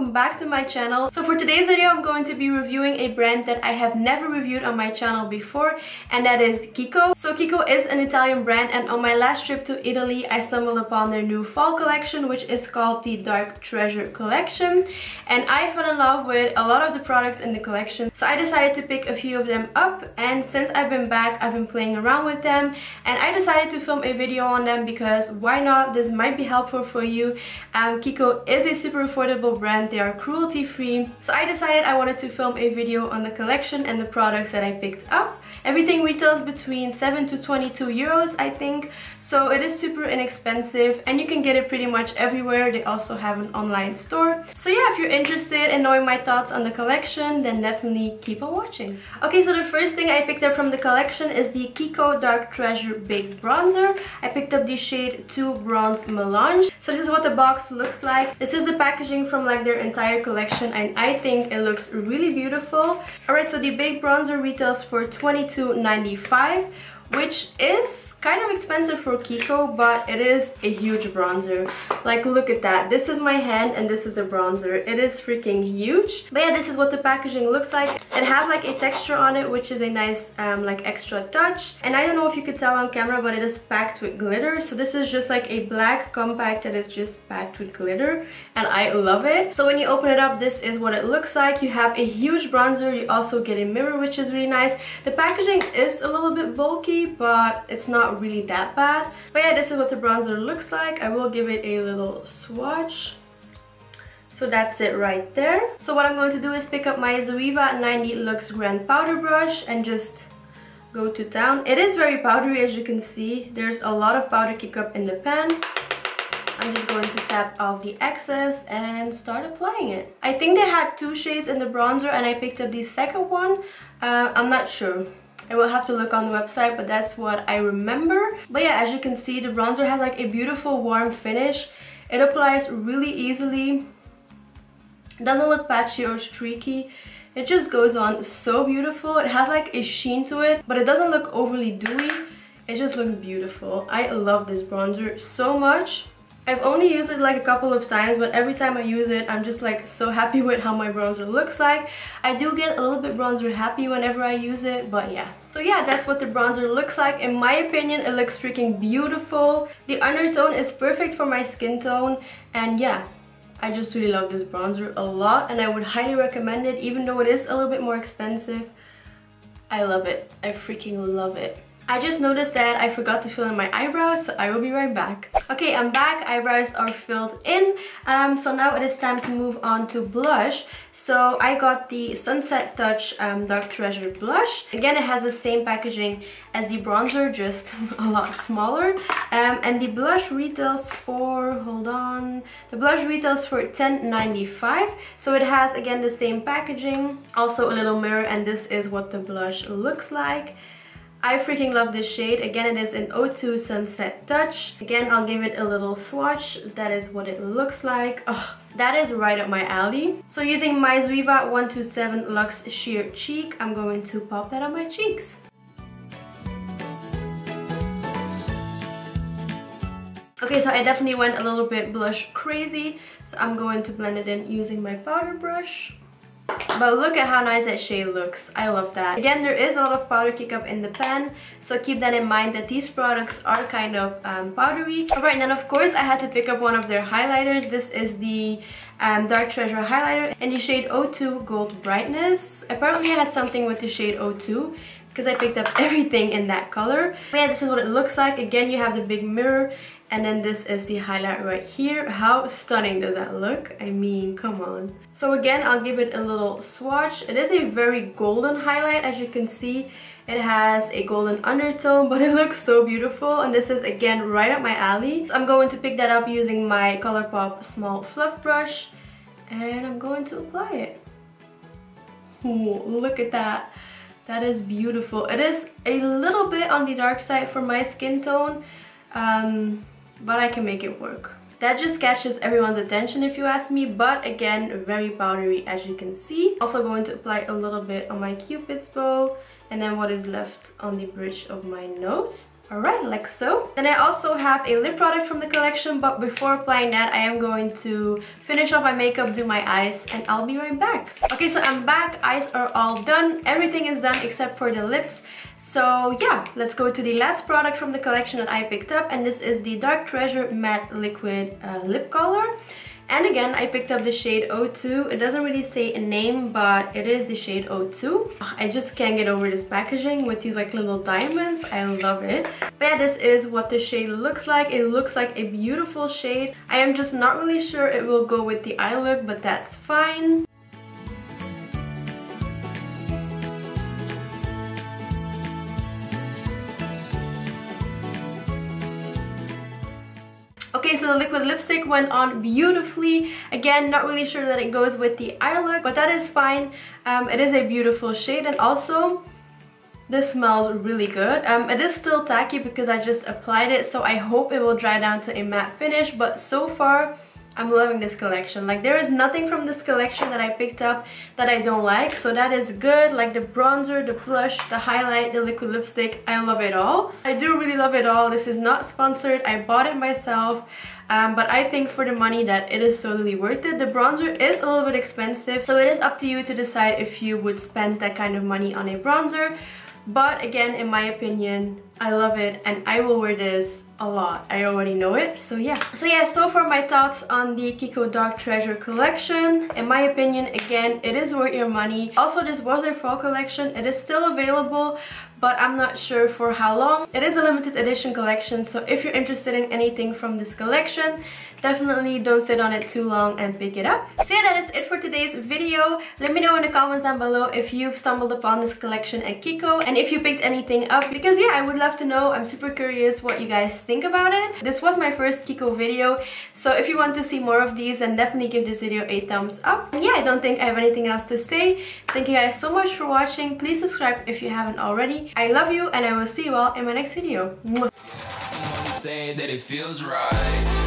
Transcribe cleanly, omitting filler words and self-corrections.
welcome back to my channel. So for today's video I'm going to be reviewing a brand that I have never reviewed on my channel before, and that is Kiko. So Kiko is an Italian brand, and on my last trip to Italy I stumbled upon their new fall collection, which is called the Dark Treasure collection, and I fell in love with a lot of the products in the collection. So I decided to pick a few of them up, and since I've been back I've been playing around with them, and I decided to film a video on them because why not? This might be helpful for you. Kiko is a super affordable brand. They are cruelty free, so I decided I wanted to film a video on the collection and the products that I picked up. Everything retails between 7 to 22 euros, I think, so it is super inexpensive and you can get it pretty much everywhere. They also have an online store. So yeah, if you're interested in knowing my thoughts on the collection, then definitely keep on watching. Okay, so the first thing I picked up from the collection is the Kiko Dark Treasure Baked Bronzer. I picked up the shade 2 Bronze Melange. So this is what the box looks like. This is the packaging from like their entire collection, and I think it looks really beautiful. Alright, so the baked bronzer retails for $22.95, which is kind of expensive for Kiko, but it is a huge bronzer. Like, look at that. This is my hand and this is a bronzer. It is freaking huge. But yeah, this is what the packaging looks like. It has like a texture on it, which is a nice like extra touch. And I don't know if you could tell on camera, but it is packed with glitter. So this is just like a black compact that is just packed with glitter, and I love it. So when you open it up, this is what it looks like. You have a huge bronzer. You also get a mirror, which is really nice. The packaging is a little bit bulky, but it's not really that bad. But yeah, this is what the bronzer looks like. I will give it a little swatch. So that's it right there. So what I'm going to do is pick up my Zoeva 90 Luxe Grand Powder Brush and just go to town. It is very powdery, as you can see. There's a lot of powder kick up in the pan. I'm just going to tap off the excess and start applying it. I think they had 2 shades in the bronzer and I picked up the second one. I'm not sure. I will have to look on the website, but that's what I remember. But yeah, as you can see, the bronzer has like a beautiful warm finish. It applies really easily. It doesn't look patchy or streaky. It just goes on so beautiful. It has like a sheen to it, but it doesn't look overly dewy. It just looks beautiful. I love this bronzer so much. I've only used it like a couple of times, but every time I use it, I'm just like so happy with how my bronzer looks like. I do get a little bit bronzer happy whenever I use it, but yeah. So yeah, that's what the bronzer looks like. In my opinion, it looks freaking beautiful. The undertone is perfect for my skin tone, and yeah, I just really love this bronzer a lot, and I would highly recommend it, even though it is a little bit more expensive. I love it. I freaking love it. I just noticed that I forgot to fill in my eyebrows, so I will be right back. Okay, I'm back. Eyebrows are filled in. So now it is time to move on to blush. So I got the Sunset Touch Dark Treasure blush. Again, it has the same packaging as the bronzer, just a lot smaller. And the blush retails for, hold on, the blush retails for $10.95. So it has, again, the same packaging, also a little mirror, and this is what the blush looks like. I freaking love this shade. Again, it is in 02 Sunset Touch. Again, I'll give it a little swatch. That is what it looks like. Oh, that is right up my alley. So using my Zoeva 127 Luxe Sheer Cheek, I'm going to pop that on my cheeks. Okay, so I definitely went a little bit blush crazy. So I'm going to blend it in using my powder brush. But look at how nice that shade looks. I love that. Again, there is a lot of powder kick up in the pan, so keep that in mind that these products are kind of powdery. Alright, and then of course I had to pick up one of their highlighters. This is the Dark Treasure highlighter in the shade 02 Gold Brightness. Apparently I had something with the shade 02 because I picked up everything in that color. But yeah, this is what it looks like. Again, you have the big mirror, and then this is the highlight right here. How stunning does that look? I mean, come on. So again, I'll give it a little swatch. It is a very golden highlight, as you can see. It has a golden undertone, but it looks so beautiful, and this is again right up my alley. I'm going to pick that up using my Colourpop small fluff brush, and I'm going to apply it. Ooh, look at that. That is beautiful. It is a little bit on the dark side for my skin tone, but I can make it work. That just catches everyone's attention if you ask me, but again, very powdery, as you can see. Also going to apply a little bit on my Cupid's bow, and then what is left on the bridge of my nose. Alright, like so. Then I also have a lip product from the collection, but before applying that, I am going to finish off my makeup, do my eyes, and I'll be right back. Okay, so I'm back. Eyes are all done. Everything is done except for the lips. So yeah, let's go to the last product from the collection that I picked up, and this is the Dark Treasure Matte Liquid Lip Color. And again, I picked up the shade 02. It doesn't really say a name, but it is the shade 02. I just can't get over this packaging with these like little diamonds. I love it. But yeah, this is what the shade looks like. It looks like a beautiful shade. I am just not really sure it will go with the eye look, but that's fine. Okay, so the liquid lipstick went on beautifully. Again, not really sure that it goes with the eye look, but that is fine. It is a beautiful shade, and also this smells really good. It is still tacky because I just applied it, so I hope it will dry down to a matte finish, but so far I'm loving this collection. Like, there is nothing from this collection that I picked up that I don't like, so that is good. Like the bronzer, the blush, the highlight, the liquid lipstick, I love it all. I do really love it all. This is not sponsored. I bought it myself, but I think for the money that it is totally worth it. The bronzer is a little bit expensive, so it is up to you to decide if you would spend that kind of money on a bronzer. But again, in my opinion, I love it and I will wear this a lot. I already know it. So yeah. So far my thoughts on the Kiko Dark Treasure collection. In my opinion, again, it is worth your money. Also, this was their fall collection. It is still available, but I'm not sure for how long. It is a limited edition collection, so if you're interested in anything from this collection, definitely don't sit on it too long and pick it up. So yeah, that is it for today's video. Let me know in the comments down below if you've stumbled upon this collection at Kiko and if you picked anything up, because yeah, I would love to know. I'm super curious what you guys think about it. This was my first Kiko video, so if you want to see more of these, then definitely give this video a thumbs up. And yeah, I don't think I have anything else to say. Thank you guys so much for watching. Please subscribe if you haven't already. I love you, and I will see you all in my next video. Mwah. Say that it feels right.